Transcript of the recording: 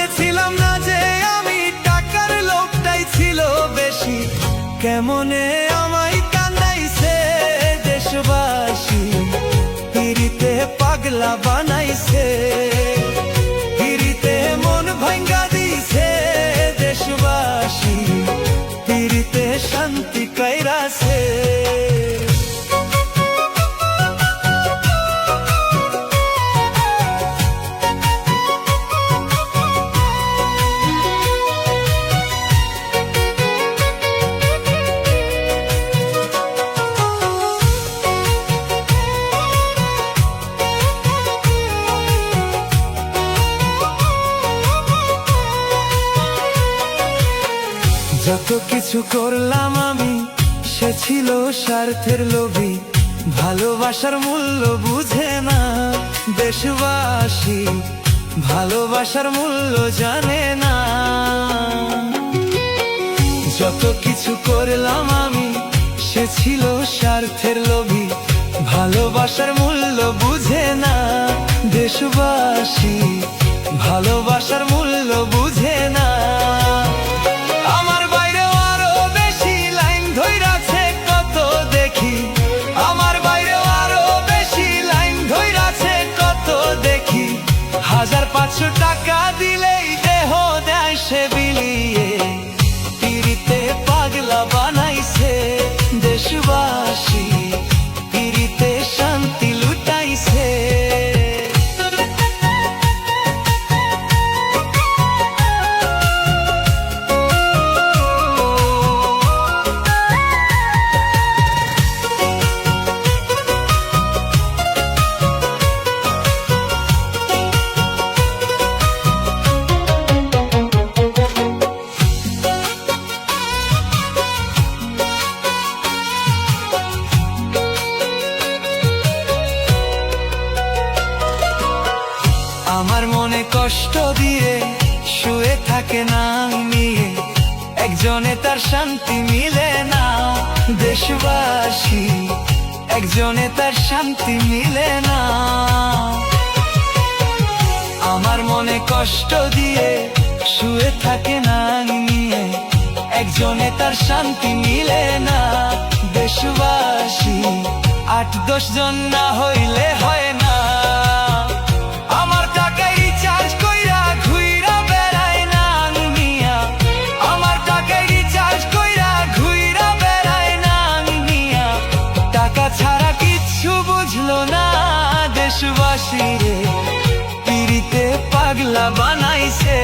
জানেছিলাম না যে আমি টাকার লোভটাই ছিল বেশি। কেমনে আমায় কান্দাইছে দেশবাসী, পিরিতে পাগলা বানাইছে, পিরিতে মন ভাঙ্গা দিছে দেশবাসী, পিরিতে শান্তি কাইরাছে। যত কিছু করলাম আমি সে ছিল স্বার্থের লোভী, ভালোবাসার মূল্য বুঝে না দেশবাসী, ভালোবাসার মূল্য জানে না। যত কিছু করলাম আমি সে ছিল স্বার্থের লোভী, ভালোবাসার মূল্য বুঝে না দেশবাসী, ভালোবাসার মূল্য বুঝে না। হাজার ৫০০ টাকা দিলেই দেহ দেয় সে বিলিয়ে, পিরিতে পাগলা বানাইছে দেশবাসী, পিরিতে শান্তি লুটাইছে। আমার মনে কষ্ট দিয়ে শুয়ে থাকে না নিয়ে, একজনে তার শান্তি মিলে না দেশবাসী, একজনে তার শান্তি মিলে না। আমার মনে কষ্ট দিয়ে শুয়ে থাকে না নিয়ে, একজনে তার শান্তি মিলে না দেশবাসী, ৮-১০ জন না হইলে হয় না। দেশবাসী রে, পিরিতে পাগলা বানাইছে